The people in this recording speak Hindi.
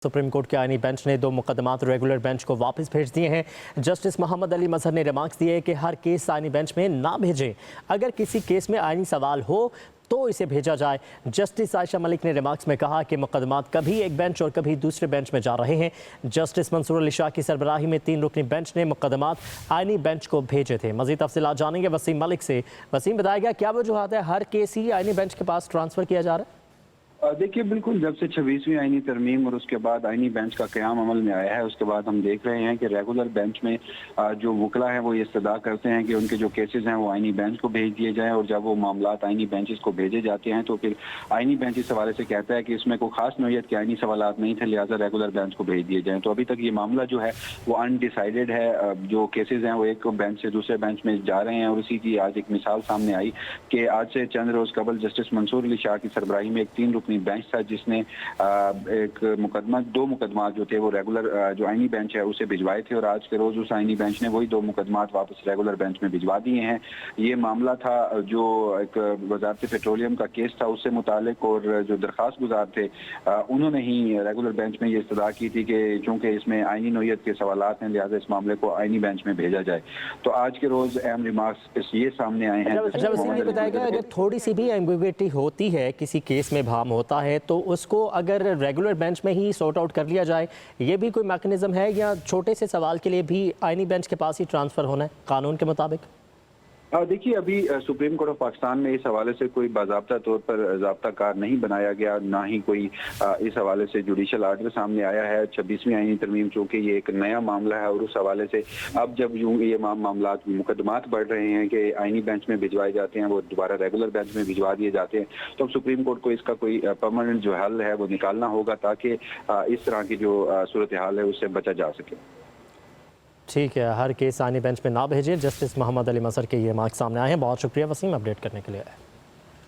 सुप्रीम कोर्ट के आईनी बेंच ने 2 मुकदमात रेगुलर बेंच को वापस भेज दिए हैं। जस्टिस मोहम्मद अली मजहर ने रिमार्क्स दिए कि हर केस आईनी बेंच में ना भेजें। अगर किसी केस में आईनी सवाल हो तो इसे भेजा जाए। जस्टिस आयशा मलिक ने रिमार्क्स में कहा कि मुकदमात कभी एक बेंच और कभी दूसरे बेंच में जा रहे हैं। जस्टिस मंसूर अली शाह की सरबराही में 3 रुकनी बेंच ने मुकदमात आईनी बेंच को भेजे थे। मजीद तफसीलात जानेंगे वसीम मलिक से। वसीम, बताया गया क्या वजूहत है हर केस ही आईनी बेंच के पास ट्रांसफर किया जा रहा है? देखिए, बिल्कुल जब से 26वीं आईनी तरमीम और उसके बाद आईनी बेंच का क़याम अमल में आया है, उसके बाद हम देख रहे हैं कि रेगुलर बेंच में जो वकला हैं वो ये इस्तदा करते हैं कि उनके जो केसेस हैं वो आईनी बेंच को भेज दिए जाएं, और जब वो मामलात आईनी बेंचेस को भेजे जाते हैं तो फिर आईनी बेंच इस हवाले से कहता है कि इसमें कोई खास नौयत के आईनी सवालात नहीं थे, लिहाजा रेगुलर बेंच को भेज दिए जाएँ। तो अभी तक ये मामला जो है वो अनडिसाइडेड है। जो केसेज हैं वो एक बेंच से दूसरे बेंच में जा रहे हैं, और इसी की आज एक मिसाल सामने आई कि आज से चंद रोज़ कबल जस्टिस मंसूर अली शाह की सरबराही में एक 3 रुकनी बेंच था जिसने एक मुकदमा 2 मुकदमात जो थे वो रेगुलर जो आईनी बेंच है उसे भिजवाए थे, और आज के रोज उस आईनी बेंच ने वही 2 मुकदमात वापस रेगुलर बेंच में भिजवा दिए हैं। ये मामला था जो एक वजारत पेट्रोलियम का केस था उससे मुतालिक, और जो दरख्वास्त गुजार थे उन्होंने ही रेगुलर बेंच में ये इस्तदा की थी कि चूंकि इसमें आईनी नौयत के सवालात हैं लिहाजा इस मामले को आईनी बेंच में भेजा जाए। तो आज के रोज अहम रिमार्क्स ये सामने आए हैं। बताएगा अगर थोड़ी सी भी एम्बिग्विटी होती है, किसी केस में भाम होता है, तो उसको अगर रेगुलर बेंच में ही सॉर्ट आउट कर लिया जाए, ये भी कोई मैकेनिज्म है या छोटे से सवाल के लिए भी आईनी बेंच के पास ही ट्रांसफ़र होना है कानून के मुताबिक? देखिए, अभी सुप्रीम कोर्ट ऑफ पाकिस्तान में इस हवाले से कोई बाज़ाब्ता तौर पर ज़ाब्ता कार नहीं बनाया गया, ना ही कोई इस हवाले से जुडिशल आर्डर सामने आया है। 26वीं आईनी तरमीम चूँकि ये एक नया मामला है, और उस हवाले से अब जब यूँ ये मामलात मुकदमात बढ़ रहे हैं कि आईनी बेंच में भिजवाए जाते हैं, वो दोबारा रेगुलर बेंच में भिजवा दिए जाते हैं, तो अब सुप्रीम कोर्ट को इसका कोई परमानेंट जो हल है वो निकालना होगा ताकि इस तरह की जो सूरत हाल है उससे बचा जा सके। ठीक है, हर केस आईनी बेंच में ना भेजें। जस्टिस मोहम्मद अली मजहर के ये मार्क्स सामने आए हैं। बहुत शुक्रिया वसीम अपडेट करने के लिए।